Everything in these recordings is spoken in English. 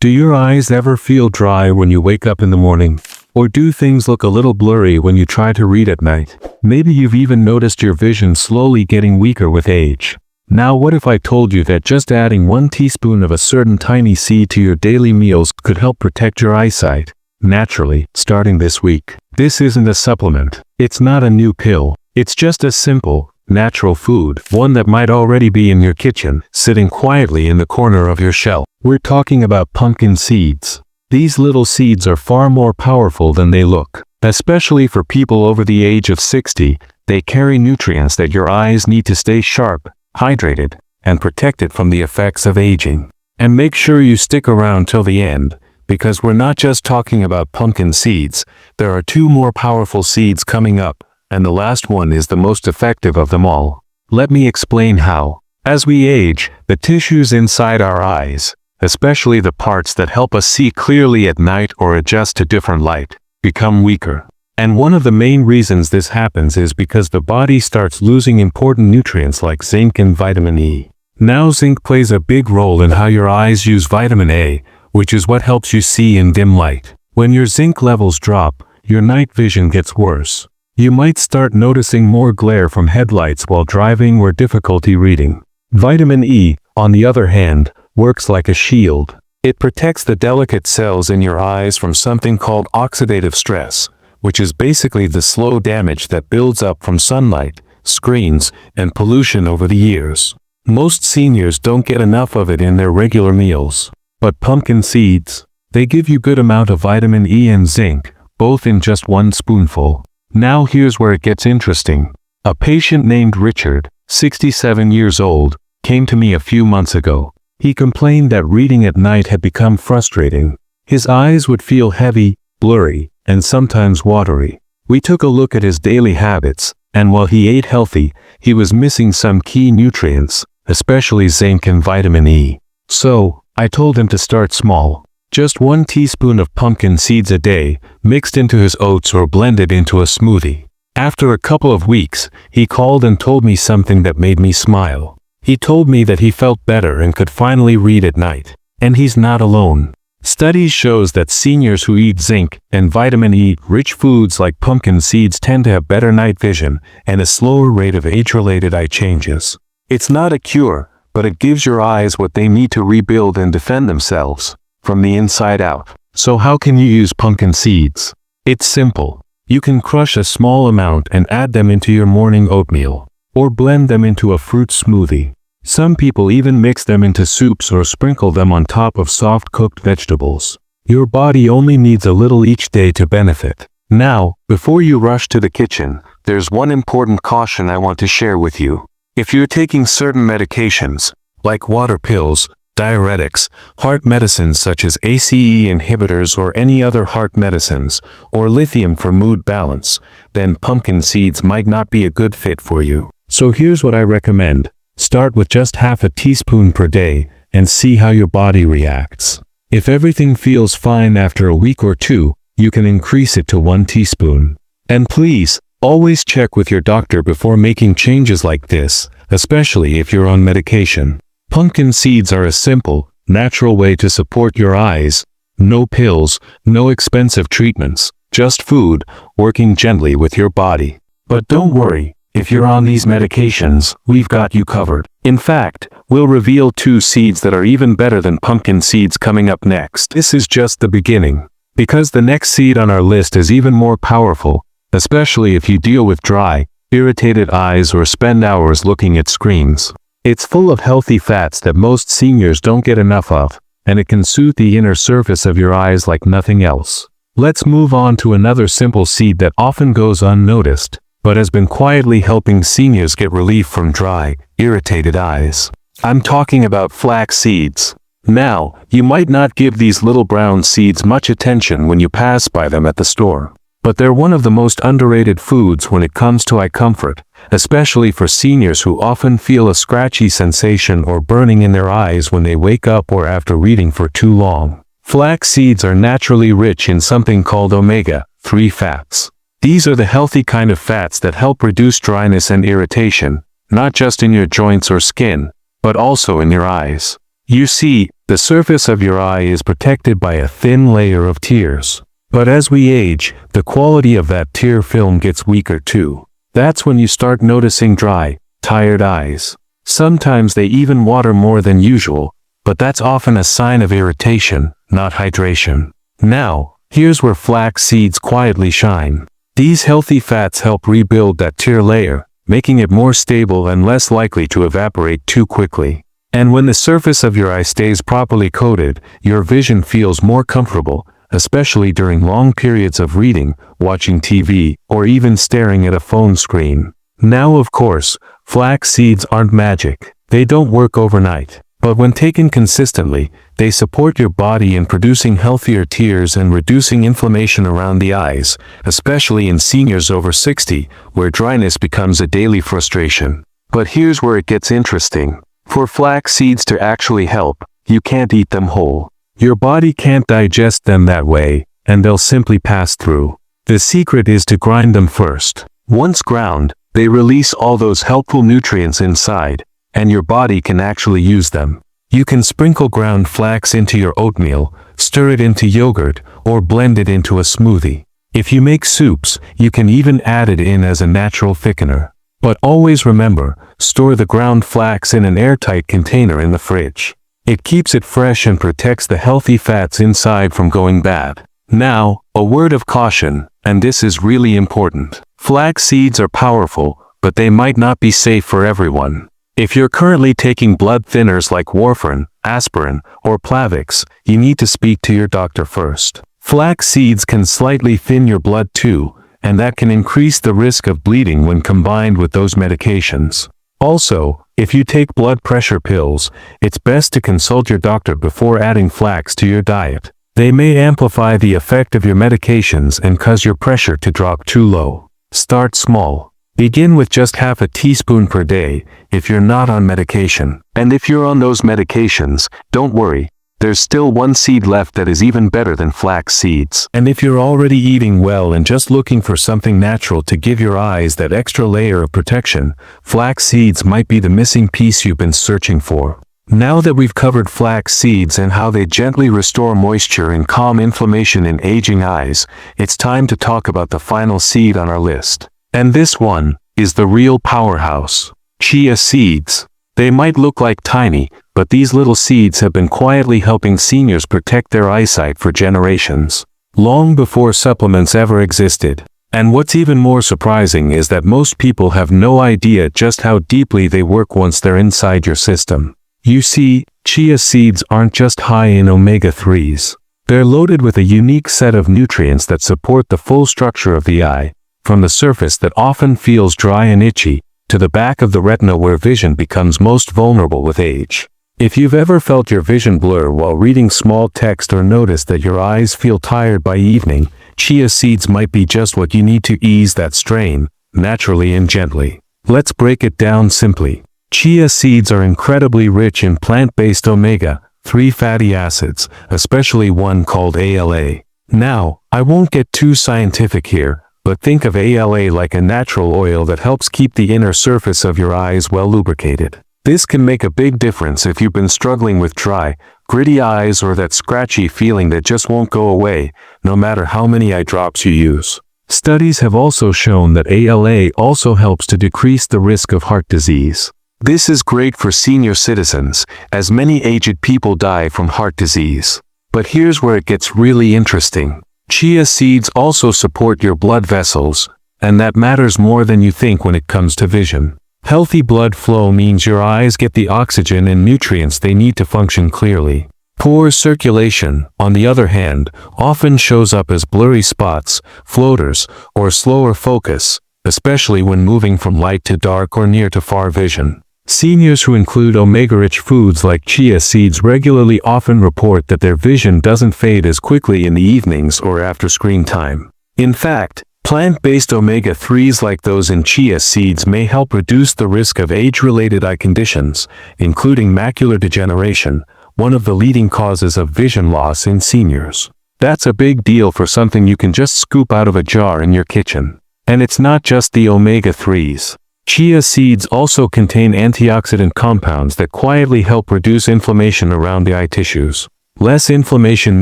Do your eyes ever feel dry when you wake up in the morning? Or do things look a little blurry when you try to read at night? Maybe you've even noticed your vision slowly getting weaker with age. Now what if I told you that just adding 1 teaspoon of a certain tiny seed to your daily meals could help protect your eyesight? Naturally, starting this week. This isn't a supplement. It's not a new pill. It's just a simple, natural food, one that might already be in your kitchen, sitting quietly in the corner of your shelf. We're talking about pumpkin seeds. These little seeds are far more powerful than they look. Especially for people over the age of 60, they carry nutrients that your eyes need to stay sharp, hydrated, and protected from the effects of aging. And make sure you stick around till the end, because we're not just talking about pumpkin seeds. There are 2 more powerful seeds coming up, and the last one is the most effective of them all. Let me explain how. As we age, the tissues inside our eyes, especially the parts that help us see clearly at night or adjust to different light, become weaker. And one of the main reasons this happens is because the body starts losing important nutrients like zinc and vitamin E. Now zinc plays a big role in how your eyes use vitamin A, which is what helps you see in dim light. When your zinc levels drop, your night vision gets worse. You might start noticing more glare from headlights while driving or difficulty reading. Vitamin E, on the other hand, works like a shield. It protects the delicate cells in your eyes from something called oxidative stress, which is basically the slow damage that builds up from sunlight, screens, and pollution over the years. Most seniors don't get enough of it in their regular meals. But pumpkin seeds, they give you good amount of vitamin E and zinc, both in just 1 spoonful. Now here's where it gets interesting. A patient named Richard, 67 years old, came to me a few months ago. He complained that reading at night had become frustrating. His eyes would feel heavy, blurry, and sometimes watery. We took a look at his daily habits, and while he ate healthy, he was missing some key nutrients, especially zinc and vitamin E. So, I told him to start small. Just 1 teaspoon of pumpkin seeds a day, mixed into his oats or blended into a smoothie. After a couple of weeks, he called and told me something that made me smile. He told me that he felt better and could finally read at night. And he's not alone. Studies shows that seniors who eat zinc and vitamin E-rich foods like pumpkin seeds tend to have better night vision and a slower rate of age-related eye changes. It's not a cure, but it gives your eyes what they need to rebuild and defend themselves from the inside out. So how can you use pumpkin seeds? It's simple. You can crush a small amount and add them into your morning oatmeal, or blend them into a fruit smoothie. Some people even mix them into soups or sprinkle them on top of soft cooked vegetables. Your body only needs a little each day to benefit. Now, before you rush to the kitchen, there's one important caution I want to share with you. If you're taking certain medications, like water pills, diuretics, heart medicines such as ACE inhibitors or any other heart medicines, or lithium for mood balance, then pumpkin seeds might not be a good fit for you. So here's what I recommend. Start with just half a teaspoon per day and see how your body reacts. If everything feels fine after a week or 2, you can increase it to 1 teaspoon. And please, always check with your doctor before making changes like this, especially if you're on medication. Pumpkin seeds are a simple, natural way to support your eyes. No pills, no expensive treatments, just food, working gently with your body. But don't worry, if you're on these medications, we've got you covered. In fact, we'll reveal 2 seeds that are even better than pumpkin seeds coming up next. This is just the beginning, because the next seed on our list is even more powerful, especially if you deal with dry, irritated eyes or spend hours looking at screens. It's full of healthy fats that most seniors don't get enough of, and it can soothe the inner surface of your eyes like nothing else. Let's move on to another simple seed that often goes unnoticed, but has been quietly helping seniors get relief from dry, irritated eyes. I'm talking about flax seeds. Now, you might not give these little brown seeds much attention when you pass by them at the store, but they're one of the most underrated foods when it comes to eye comfort, especially for seniors who often feel a scratchy sensation or burning in their eyes when they wake up or after reading for too long. Flax seeds are naturally rich in something called omega-3 fats. These are the healthy kind of fats that help reduce dryness and irritation, not just in your joints or skin, but also in your eyes. You see, the surface of your eye is protected by a thin layer of tears. But as we age, the quality of that tear film gets weaker too. That's when you start noticing dry, tired eyes. Sometimes they even water more than usual, but that's often a sign of irritation, not hydration. Now, here's where flax seeds quietly shine. These healthy fats help rebuild that tear layer, making it more stable and less likely to evaporate too quickly. And when the surface of your eye stays properly coated, your vision feels more comfortable, especially during long periods of reading, watching TV, or even staring at a phone screen. Now, of course, flax seeds aren't magic. They don't work overnight. But when taken consistently, they support your body in producing healthier tears and reducing inflammation around the eyes, especially in seniors over 60, where dryness becomes a daily frustration. But here's where it gets interesting. For flax seeds to actually help, you can't eat them whole. Your body can't digest them that way, and they'll simply pass through. The secret is to grind them first. Once ground, they release all those helpful nutrients inside, and your body can actually use them. You can sprinkle ground flax into your oatmeal, stir it into yogurt, or blend it into a smoothie. If you make soups, you can even add it in as a natural thickener. But always remember, store the ground flax in an airtight container in the fridge. It keeps it fresh and protects the healthy fats inside from going bad. Now, a word of caution, and this is really important. Flax seeds are powerful, but they might not be safe for everyone. If you're currently taking blood thinners like warfarin, aspirin, or Plavix, you need to speak to your doctor first. Flax seeds can slightly thin your blood too, and that can increase the risk of bleeding when combined with those medications. Also, if you take blood pressure pills, it's best to consult your doctor before adding flax to your diet. They may amplify the effect of your medications and cause your pressure to drop too low. Start small. Begin with just half a teaspoon per day if you're not on medication. And if you're on those medications, don't worry. There's still one seed left that is even better than flax seeds. And if you're already eating well and just looking for something natural to give your eyes that extra layer of protection, flax seeds might be the missing piece you've been searching for. Now that we've covered flax seeds and how they gently restore moisture and calm inflammation in aging eyes, it's time to talk about the final seed on our list. And this one is the real powerhouse. Chia seeds. They might look like tiny, but these little seeds have been quietly helping seniors protect their eyesight for generations, long before supplements ever existed. And what's even more surprising is that most people have no idea just how deeply they work once they're inside your system. You see, chia seeds aren't just high in omega-3s. They're loaded with a unique set of nutrients that support the full structure of the eye, from the surface that often feels dry and itchy, to the back of the retina where vision becomes most vulnerable with age. If you've ever felt your vision blur while reading small text or noticed that your eyes feel tired by evening, chia seeds might be just what you need to ease that strain, naturally and gently. Let's break it down simply. Chia seeds are incredibly rich in plant-based omega-3 fatty acids, especially one called ALA. Now, I won't get too scientific here, but think of ALA like a natural oil that helps keep the inner surface of your eyes well lubricated. This can make a big difference if you've been struggling with dry, gritty eyes or that scratchy feeling that just won't go away, no matter how many eye drops you use. Studies have also shown that ALA also helps to decrease the risk of heart disease. This is great for senior citizens, as many aged people die from heart disease. But here's where it gets really interesting. Chia seeds also support your blood vessels, and that matters more than you think when it comes to vision. Healthy blood flow means your eyes get the oxygen and nutrients they need to function clearly. Poor circulation, on the other hand, often shows up as blurry spots, floaters, or slower focus, especially when moving from light to dark or near to far vision. Seniors who include omega-rich foods like chia seeds regularly often report that their vision doesn't fade as quickly in the evenings or after screen time. In fact, plant-based omega-3s like those in chia seeds may help reduce the risk of age-related eye conditions, including macular degeneration, one of the leading causes of vision loss in seniors. That's a big deal for something you can just scoop out of a jar in your kitchen. And it's not just the omega-3s. Chia seeds also contain antioxidant compounds that quietly help reduce inflammation around the eye tissues. Less inflammation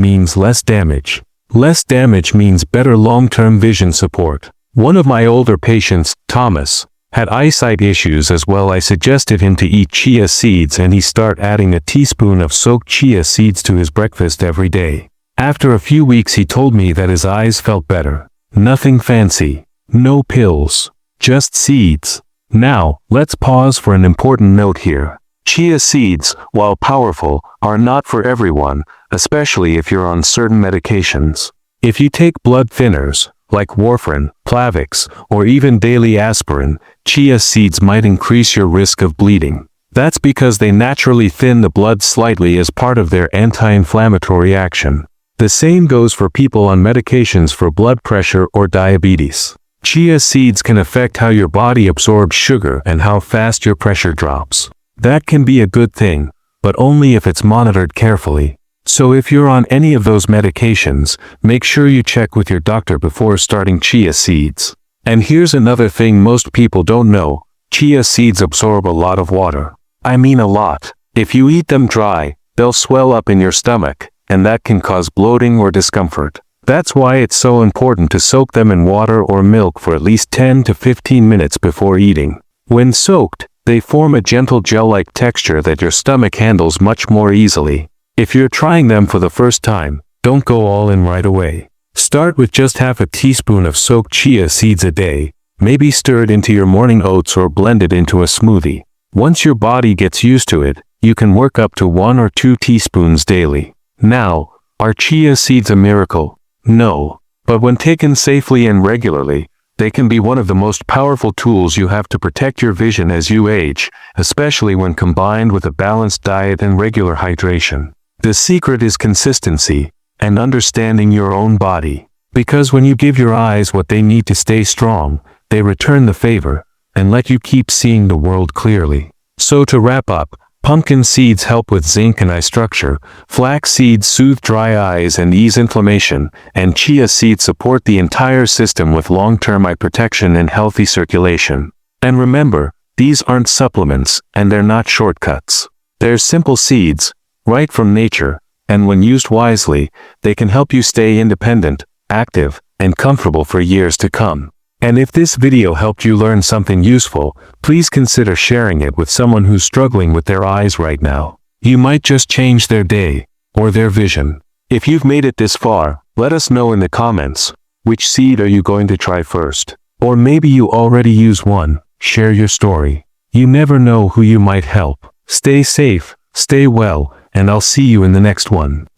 means less damage. Less damage means better long-term vision support. One of my older patients, Thomas, had eyesight issues as well. I suggested him to eat chia seeds and he started adding a teaspoon of soaked chia seeds to his breakfast every day. After a few weeks he told me that his eyes felt better. Nothing fancy. No pills. Just seeds. Now, let's pause for an important note here. Chia seeds, while powerful, are not for everyone, especially if you're on certain medications. If you take blood thinners, like warfarin, Plavix, or even daily aspirin, chia seeds might increase your risk of bleeding. That's because they naturally thin the blood slightly as part of their anti-inflammatory action. The same goes for people on medications for blood pressure or diabetes. Chia seeds can affect how your body absorbs sugar and how fast your pressure drops. That can be a good thing, but only if it's monitored carefully. So if you're on any of those medications, make sure you check with your doctor before starting chia seeds. And here's another thing most people don't know. Chia seeds absorb a lot of water. I mean a lot. If you eat them dry, they'll swell up in your stomach, and that can cause bloating or discomfort. That's why it's so important to soak them in water or milk for at least 10 to 15 minutes before eating. When soaked, they form a gentle gel-like texture that your stomach handles much more easily. If you're trying them for the first time, don't go all in right away. Start with just half a teaspoon of soaked chia seeds a day, maybe stir it into your morning oats or blend it into a smoothie. Once your body gets used to it, you can work up to 1 or 2 teaspoons daily. Now, are chia seeds a miracle? No. But when taken safely and regularly, they can be one of the most powerful tools you have to protect your vision as you age, especially when combined with a balanced diet and regular hydration. The secret is consistency and understanding your own body. Because when you give your eyes what they need to stay strong, they return the favor and let you keep seeing the world clearly. So to wrap up, pumpkin seeds help with zinc and eye structure, flax seeds soothe dry eyes and ease inflammation, and chia seeds support the entire system with long-term eye protection and healthy circulation. And remember, these aren't supplements, and they're not shortcuts. They're simple seeds, right from nature, and when used wisely, they can help you stay independent, active, and comfortable for years to come. And if this video helped you learn something useful, please consider sharing it with someone who's struggling with their eyes right now. You might just change their day, or their vision. If you've made it this far, let us know in the comments, which seed are you going to try first? Or maybe you already use one. Share your story. You never know who you might help. Stay safe, stay well, and I'll see you in the next one.